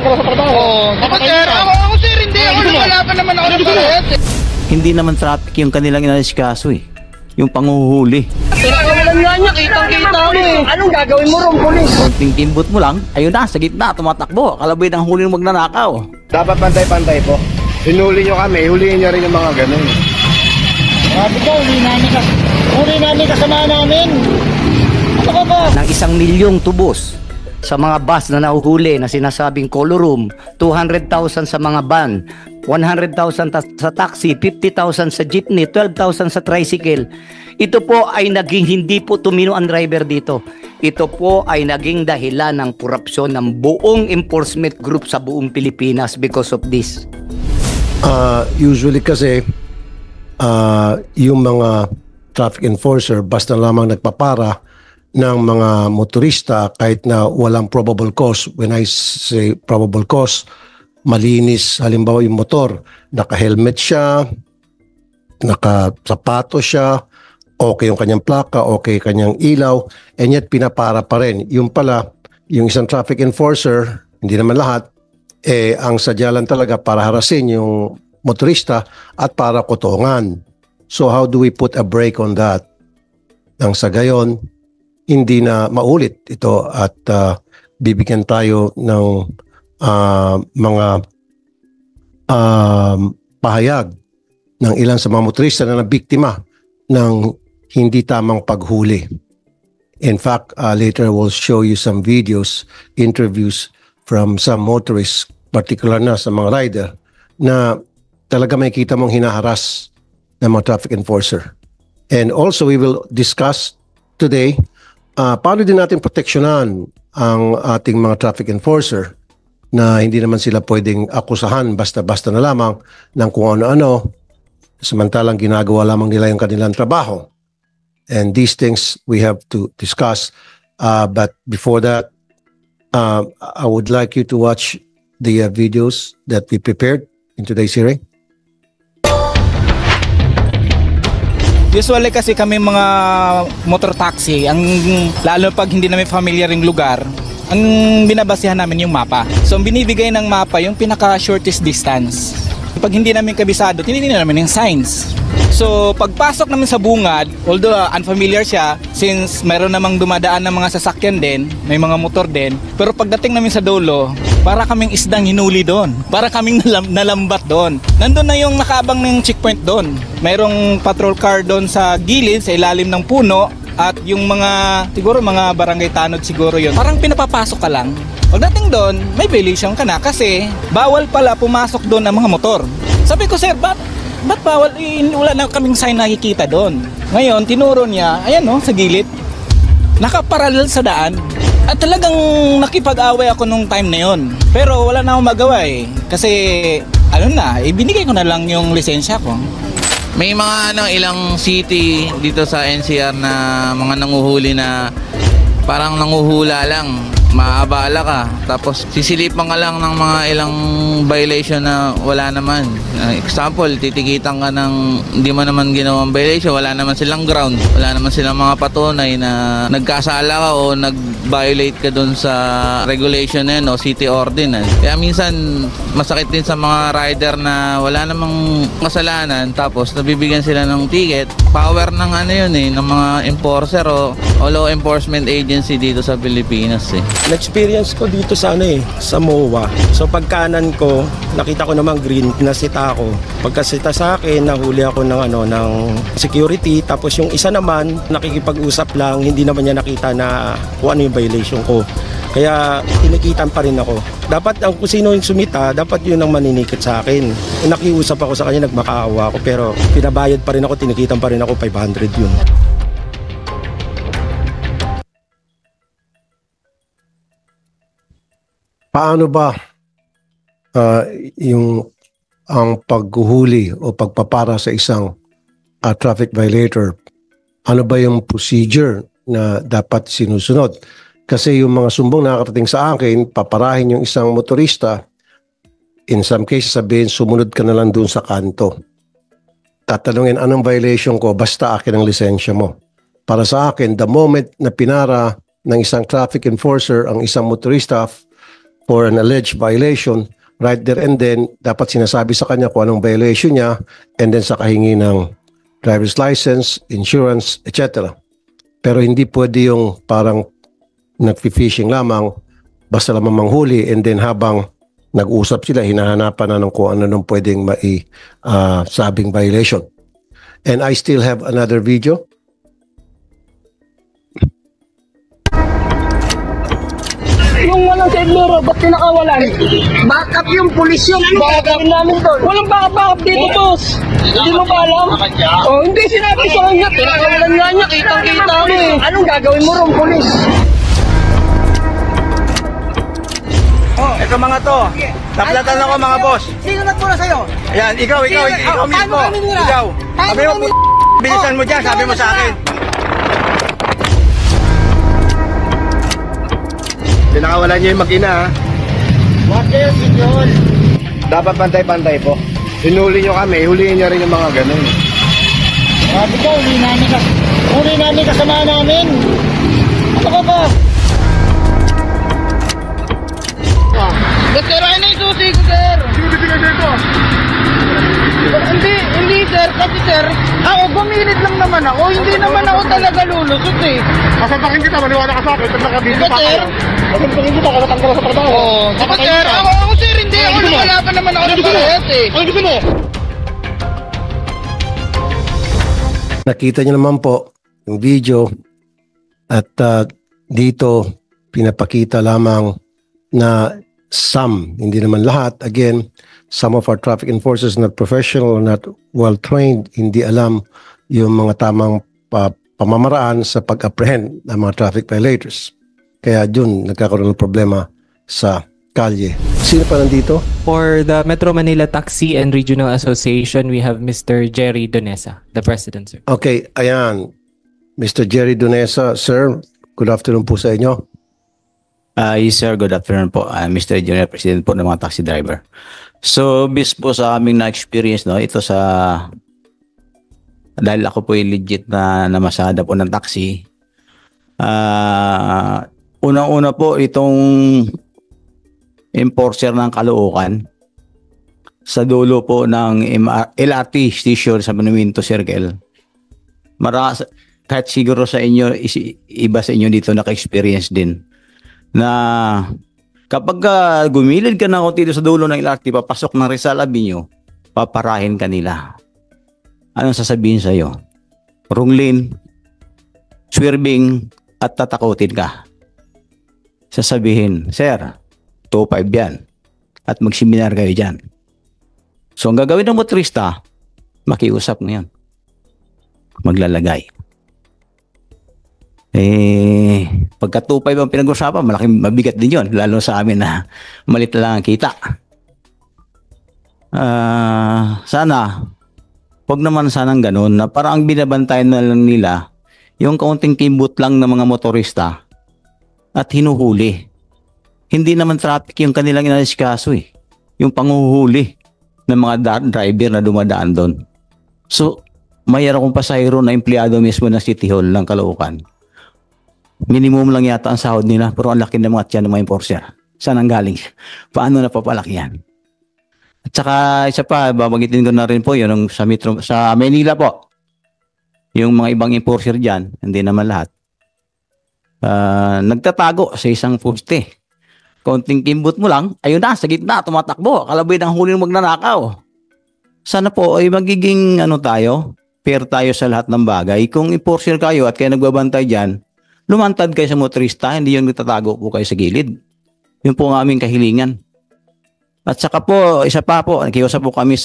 ako sa trabaho. Ako sir, ako sir, hindi ako lumalaban naman ako ng parehas. Hindi naman traffic yung kanilang inasikaso eh. Yung panguhuli. Pinakawalan nga niya, kitang-kita mo eh. Anong gagawin mo ron, pulis? Konting kimbot mo lang, ayun na, sa gitna, tumatakbo. Kalabay ng huli ng magnanakaw. Dapat pantay-pantay po. Hinuli nyo kami, huliin nyo rin yung mga ganun. Sabi ko, huli namin kasama namin. Ano ka ba? Ng 1 milyong tubos sa mga bus na nahuhuli na sinasabing colorum, 200,000 sa mga van, 100,000 sa taxi, 50,000 sa jeepney, 12,000 sa tricycle. Ito po ay naging hindi po tumino ang driver dito. Ito po ay naging dahilan ng korupsyon ng buong enforcement group sa buong Pilipinas because of this. Usually kasi yung mga traffic enforcer basta lamang nagpapara ng mga motorista kahit na walang probable cause. When I say probable cause, malinis halimbawa yung motor, naka-helmet siya, naka-sapato siya, okay yung kanyang plaka, okay kanyang ilaw, and yet pinapara pa rin. Yung pala, yung isang traffic enforcer, hindi naman lahat, ang sadya lang talaga para harasin yung motorista at para kotongan. So how do we put a break on that? Nang sa gayon, hindi na maulit ito at bibigyan tayo ng mga pahayag ng ilan sa mga motorista na nabiktima ng hindi tamang paghuli. In fact, later we'll show you some videos, interviews from some motorists, particular na sa mga rider, na talaga may kita mong hinaharas ng mga traffic enforcer. And also we will discuss today paano din natin proteksyonan ang ating mga traffic enforcer na hindi naman sila pwedeng akusahan basta-basta na lamang ng kung ano-ano samantalang ginagawa lamang nila yung kanilang trabaho. And these things we have to discuss. But before that, I would like you to watch the videos that we prepared in today's hearing. Usually kasi kami mga motor taxi, lalo pag hindi namin familiar yung lugar, ang binabasihan namin yung mapa. So ang binibigay ng mapa yung pinaka shortest distance. Pag hindi namin kabisado, tinitingnan namin yung signs. So pagpasok namin sa bungad, although unfamiliar siya, since mayroon namang dumadaan ng mga sasakyan din, may mga motor din, pero pagdating namin sa dulo, para kaming isdang hinuli doon. Para kaming nalambat doon. Nandun na yung nakaabang ng checkpoint doon. Mayroong patrol car doon sa gilid, sa ilalim ng puno, at yung mga, siguro mga barangay tanod siguro yun. Parang pinapapasok ka lang. Pagdating doon, may violation ka na kasi bawal pala pumasok doon ang mga motor. Sabi ko, sir, ba't bawal? Wala na kaming sign nakikita doon. Ngayon, tinuro niya, ayan no, sa gilid. Nakaparallel sa daan. At talagang nakipag-away ako nung time na yon. Pero wala na akong magawa eh. Kasi, ibinigay ko na lang yung lisensya ko. May mga ilang city dito sa NCR na mga nanguhuli na parang nanguhula lang. Maabala ka, tapos sisilipan ka lang ng mga ilang violation na wala naman. Example, titikitan ka ng hindi mo naman ginawang violation, wala naman silang ground, wala naman silang mga patunay na nagkasala ka o nag-violate ka dun sa regulation na yun o city ordinance. Kaya minsan masakit din sa mga rider na wala namang kasalanan tapos nabibigyan sila ng ticket. Power ng ng mga enforcer o law enforcement agency dito sa Pilipinas eh. Na-experience ko dito sa sa MOA. So pagkanan ko, nakita ko namang green, nasita ako. Pagkasita sa akin, nahuli ako ng security. Tapos yung isa naman, nakikipag-usap lang, hindi naman niya nakita na kung ano yung violation ko. Kaya tinikitan pa rin ako. Dapat kung sino yung sumita, dapat yun ang maninikit sa akin. Nakiusap ako sa kanya, nagmakaawa ako. Pero pinabayad pa rin ako, tinikitan pa rin ako, 500 yun. Paano ba ang paghuhuli o pagpapara sa isang traffic violator? Ano ba yung procedure na dapat sinusunod? Kasi yung mga sumbong nakakarating sa akin, paparahin yung isang motorista, in some cases sabihin, sumunod ka na lang dun sa kanto. Tatanungin, anong violation ko? Basta akin ang lisensya mo. Para sa akin, the moment na pinara ng isang traffic enforcer ang isang motorista for an alleged violation, right there and then, dapat sinasabi sa kanya kung anong violation niya and then sa kahingi ng driver's license, insurance, etc. Pero hindi pwede yung parang nag-fishing lamang, basta lamang manghuli and then habang nag-usap sila, hinahanapan na ng kung ano nung pwedeng sabing violation. And I still have another video. Yung walang sa Igloro, ba't pinakawalan? Backup yung pulis yung backup namin doon. Walang backup dito, boss. Hindi mo ba alam? Oh, hindi sinabi ko kanya. Pinakawalan nga niya, kitang-kita mo eh. Anong gagawin mo ron, pulis? Oh, ito mga to. Naplatan ako mga boss. Sino nagmura sa'yo? Ayan, ikaw mismo. Ikaw. Sabi mo, bilisan mo dyan, sabi mo sa akin. Pinakawalan niyo yung mag-ina, ha? What else, senyor? Dapat pantay-pantay po. Hinuli niyo kami, huliin niyo rin yung mga ganun. Sabi ko, huli namin kasama namin. Ano ka ba? Sir, ano yung susi ko, sir? Sino bibigay dito? Hindi, sir. Kasi, sir, ako gumilit lang naman ako. Hindi naman ako talaga lulusot eh. Kasantakin kita, maniwala ka sa akin. Pag nakabidyo Diba, pa sir? kayo. Kasantakin kita, kalatanggal sa trabaho. Oo. Diba, sir? Ako, sir, hindi. Ako wala pa naman ako ng parehas eh. Ano gusto mo? Nakita niyo naman po yung video at dito pinapakita lamang na some, hindi naman lahat, again, some of our traffic enforcers not professional, not well trained, hindi alam yung mga tamang pamamaraan sa pag-apprehend ng mga traffic violators. Kaya dun nagkakaroon ng problema sa kalye. Sino pa nandito? For the Metro Manila Taxi and Regional Association, we have Mr. Jerry Donesa, the president, sir. Okay, ayan. Mr. Jerry Donesa, sir, good afternoon po sa inyo. Yes sir, good afternoon po. Mr. Junior, President po ng mga taxi driver. So, based po sa aming na-experience, no, ito dahil ako po yung legit na namasada po ng taxi, unang-una po itong enforcer ng Caloocan sa dulo po ng LRT station sa Monumento Circle. Kahit siguro sa inyo, iba sa inyo dito naka-experience din na kapag gumilid ka na dito sa dulo ng LRT, papasok ng Rizal Avenue, paparahin ka nila. Anong sasabihin sa'yo? Wrong lane, swerving, at tatakutin ka. Sasabihin, sir, 2.5 yan. At magsiminar kayo dyan. So, ang gagawin ng motorista, makiusap ngayon. Maglalagay. Pagka 2.5 ang pinag-usapan, malaking mabigat din yon, lalo sa amin na malit lang ang kita. Sana, wag naman sanang ganun, na parang ang binabantayan na lang nila, yung kaunting kimbot lang ng mga motorista at hinuhuli. Hindi naman traffic yung kanilang inasikaso eh. Yung panguhuli ng mga driver na dumadaan doon. So, mayroon akong pasahero na empleyado mismo ng City Hall ng Caloocan. Minimum lang yata ang sahod nila, pero ang laki ng mga tiyan ng mga enforcer. Saan ang galing? Paano napapalaki yan? At saka isa pa, babagitin ko na rin po yun sa Manila po. Yung mga ibang enforcer dyan, hindi naman lahat, nagtatago sa isang poste. Konting kimbot mo lang, ayun na, sa gitna, tumatakbo. Kalabay ng huli ng magnanakaw. Sana po ay magiging fair tayo sa lahat ng bagay. Kung enforcer kayo at kayo nagbabantay dyan, lumantad kayo sa motorista, hindi yung nagtatago po kayo sa gilid. Yun po ang aming kahilingan. At saka po, isa pa po, nakiusap po kami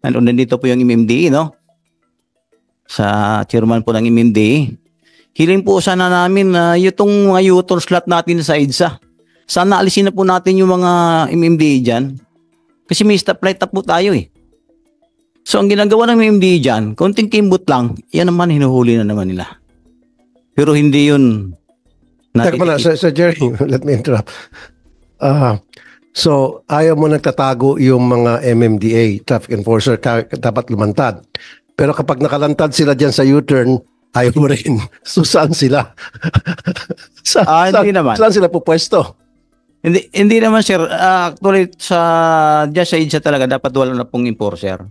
nandito po yung MMDA, no? Sa chairman po ng MMDA. Hiling po sana namin na itong mga U-turn slot natin sa EDSA. Sana alisin na po natin yung mga MMDA dyan. Kasi may stoplight up po tayo eh. So ang ginagawa ng MMDA dyan, konting kimbot lang, yan naman hinuhuli na naman nila. Pero hindi yun. Teka pala, Sir Jerry, let me interrupt. So, ayaw mo nagtatago yung mga MMDA, traffic enforcer, dapat lumantad. Pero kapag nakalantad sila dyan sa U-turn, ayaw mo rin. So, saan sila? Hindi naman. Saan sila pupwesto? Hindi naman sir, actually dyan sa EDSA talaga dapat wala na pong enforcer.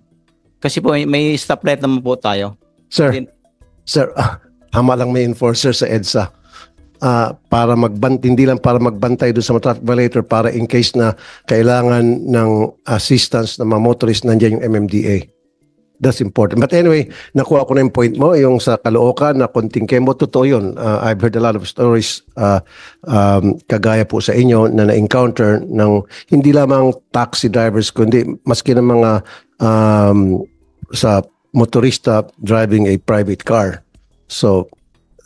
Kasi po may stoplight naman po tayo. Sir, Hindi- sir, tama lang may enforcer sa EDSA. Para hindi lang para magbantay doon sa mga traffic violator, para in case na kailangan ng assistance ng mga motorist, nandiyan yung MMDA. That's important. But anyway, nakuha ko na yung point mo, yung sa Caloocan na konting kemo, totoo yun. I've heard a lot of stories kagaya po sa inyo na na-encounter ng hindi lamang taxi drivers, kundi maski ng mga sa motorista driving a private car. So,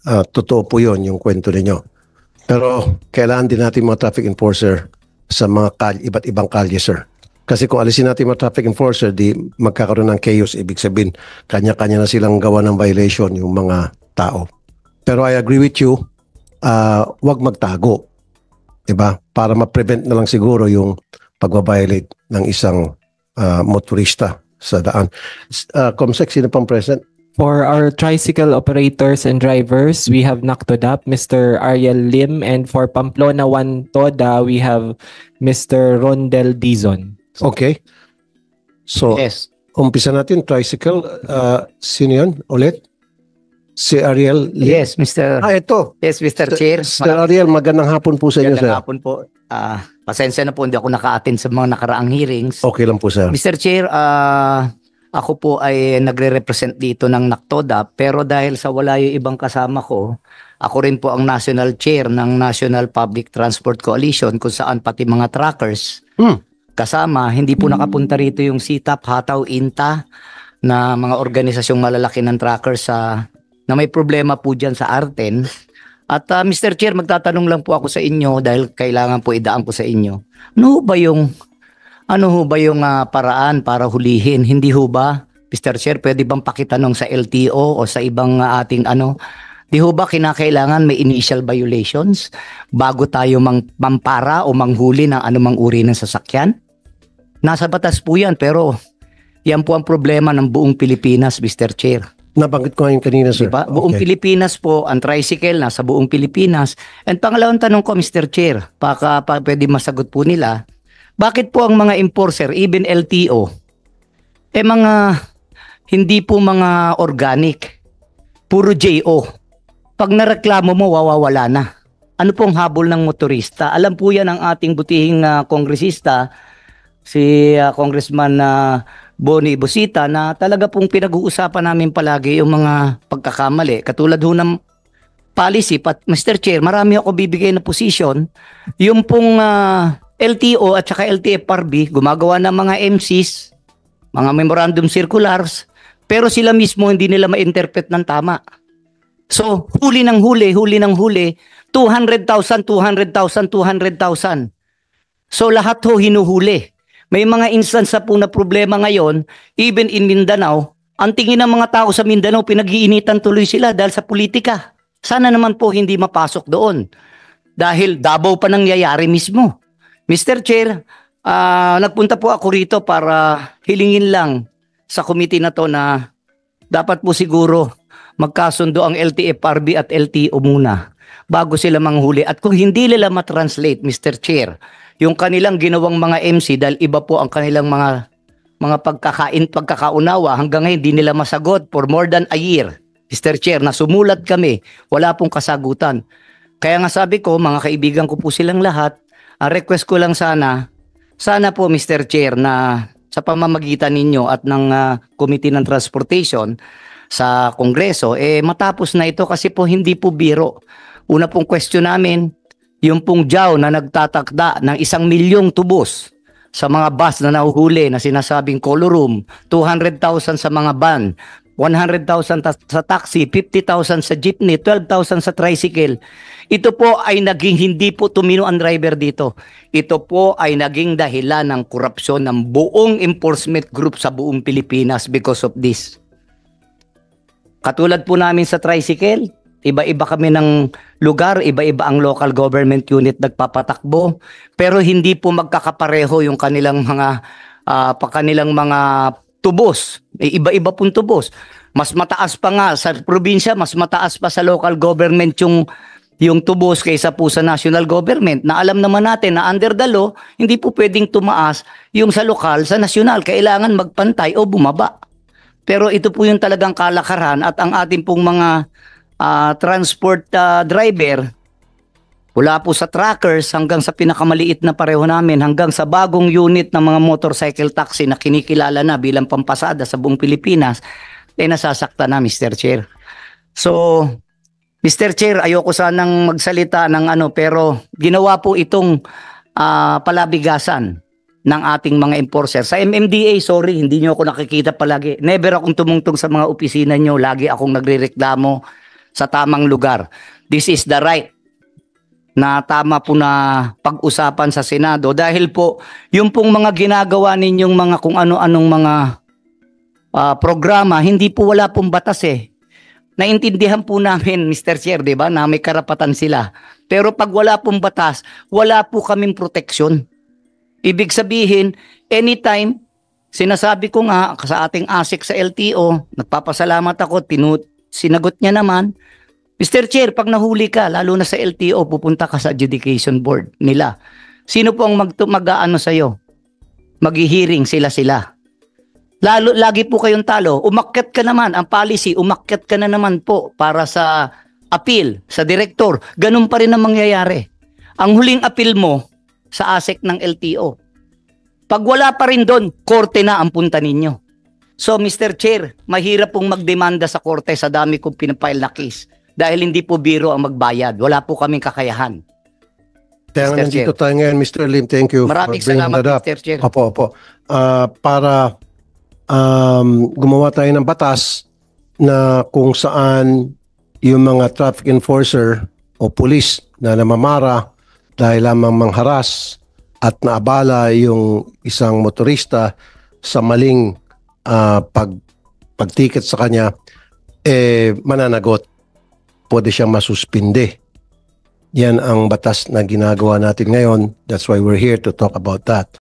totoo po yun, yung kwento ninyo. Pero kailangan din natin mga traffic enforcer sa mga iba't ibang kalye, sir. Kasi kung alisin natin mga traffic enforcer, di magkakaroon ng chaos. Ibig sabihin, kanya-kanya na silang gawa ng violation yung mga tao. Pero I agree with you, wag magtago. Diba? Para ma-prevent na lang siguro yung pagbabiolate ng isang motorista sa daan. Comsec, sino pang present? For our tricycle operators and drivers, we have Nactodap, Mr. Ariel Lim, and for Pamplona 1 Toda, we have Mr. Rondel Dizon. Okay. So, Yes. umpisa natin, tricycle. Sino yun ulit? Si Ariel Lim? Yes, Mr. Ito. Yes, Mr. Chair. Sir Ariel, magandang hapon po sa inyo, sir. Magandang hapon po. Pasensya na po, hindi ako naka-attend sa mga nakaraang hearings. Okay lang po, sir. Mr. Chair, ako po ay nagre-represent dito ng NACTODA, pero dahil sa wala yung ibang kasama ko, ako rin po ang National Chair ng National Public Transport Coalition, kung saan pati mga truckers kasama. Hindi po nakapunta rito yung CTAP, Hataw, INTA, na mga organisasyong malalaki ng truckers na may problema po dyan sa Arten. At Mr. Chair, magtatanong lang po ako sa inyo dahil kailangan po idaan ko sa inyo. Ano ho ba yung paraan para hulihin? Hindi ho ba, Mr. Chair, pwede bang pakitanong sa LTO o sa ibang ating di ho ba kinakailangan may initial violations bago tayo mampara o manghuli ng anumang uri ng sasakyan? Nasa batas po yan, pero yan po ang problema ng buong Pilipinas, Mr. Chair. Nabanggit ko ngayon kanina, sir. Diba? Buong Pilipinas po, ang tricycle nasa buong Pilipinas. And pangalawang tanong ko, Mr. Chair, pwede masagot po nila, bakit po ang mga enforcer, even LTO, hindi po mga organic, puro JO. Pag nareklamo mo, wawawala na. Ano pong habol ng motorista? Alam po yan ang ating butihing kongresista, si Congressman Bonnie Busita, na talaga pong pinag-uusapan namin palagi yung mga pagkakamali. Katulad ho ng policy, Mr. Chair, marami ako bibigay na position. Yung pong LTO at saka LTFRB, gumagawa ng mga MCs, mga memorandum circulars, pero sila mismo hindi nila ma-interpret ng tama. So, huli ng huli, 200,000, 200,000, 200,000. So, lahat ho hinuhuli. May mga instance po na problema ngayon, even in Mindanao, ang tingin ng mga tao sa Mindanao, pinag-iinitan tuloy sila dahil sa politika. Sana naman po hindi mapasok doon. Dahil Davao pa nangyayari mismo. Mr. Chair, nagpunta po ako rito para hilingin lang sa committee na to na dapat po siguro magkasundo ang LTFRB at LTO muna bago sila manghuli. At kung hindi nila matranslate, Mr. Chair, yung kanilang ginawang mga MC, dahil iba po ang kanilang mga pagkakaunawa, hanggang ngayon hindi nila masagot for more than a year. Mr. Chair, na sumulat kami, wala pong kasagutan. Kaya nga sabi ko, mga kaibigan ko po silang lahat, ang request ko lang sana po Mr. Chair, na sa pamamagitan ninyo at ng Committee ng Transportation sa Kongreso, matapos na ito kasi po hindi po biro. Una pong question namin, yung pong JAW na nagtatakda ng 1 milyong tubos sa mga bus na nahuhuli na sinasabing color room, 200,000 sa mga van, 100,000 sa taxi, 50,000 sa jeepney, 12,000 sa tricycle. Ito po ay naging hindi po tumino ang driver dito. Ito po ay naging dahilan ng korupsyon ng buong enforcement group sa buong Pilipinas because of this. Katulad po namin sa tricycle, iba-iba kami ng lugar, iba-iba ang local government unit nagpapatakbo, pero hindi po magkakapareho yung kanilang mga tubos. Iba-iba pong tubos. Mas mataas pa nga sa probinsya, mas mataas pa sa local government yung yung tubos kaysa po sa national government na alam naman natin na under the law, hindi po pwedeng tumaas yung sa lokal sa national. Kailangan magpantay o bumaba. Pero ito po yung talagang kalakaran at ang ating pong mga transport driver, wala po sa trackers hanggang sa pinakamaliit na pareho namin, hanggang sa bagong unit ng mga motorcycle taxi na kinikilala na bilang pampasada sa buong Pilipinas, nasasakta na, Mr. Chair. So, Mr. Chair, ayoko sanang magsalita ng pero ginawa po itong palabigasan ng ating mga enforcer. Sa MMDA, sorry, hindi nyo ako nakikita palagi. Never akong tumungtong sa mga opisina nyo. Lagi akong nagrereklamo sa tamang lugar. This is the right na tama po na pag-usapan sa Senado. Dahil po, yung pong mga ginagawa ninyong mga kung ano-anong mga programa, hindi po wala pong batas eh. Naintindihan po namin, Mr. Chair, di ba, na may karapatan sila. Pero pag wala pong batas, wala po kaming proteksyon. Ibig sabihin, anytime, sinasabi ko nga sa ating ASIC sa LTO, nagpapasalamat ako, sinagot niya naman, Mr. Chair, pag nahuli ka, lalo na sa LTO, pupunta ka sa adjudication board nila. Sino po ang mag-aano sa'yo? Mag-hearing sila. Lagi po kayong talo. Umakyat ka naman, ang policy, umakyat ka na naman po para sa appeal, sa direktor. Ganun pa rin ang mangyayari. Ang huling appeal mo sa ASEC ng LTO. Pag wala pa rin doon, korte na ang punta ninyo. So, Mr. Chair, mahirap pong magdemanda sa korte sa dami kong pinapile na case. Dahil hindi po biro ang magbayad. Wala po kaming kakayahan. Kaya nga nandito tayo ngayon, Mr. Lim. Thank you Maraming for bringing salamat, that up. Mr. Chair. Opo. Para gumawa tayo ng batas na kung saan yung mga traffic enforcer o police na namamara dahil lamang mangharas at naabala yung isang motorista sa maling pagtiket sa kanya, mananagot. Pwede siyang masuspinde. Yan ang batas na ginagawa natin ngayon. That's why we're here to talk about that.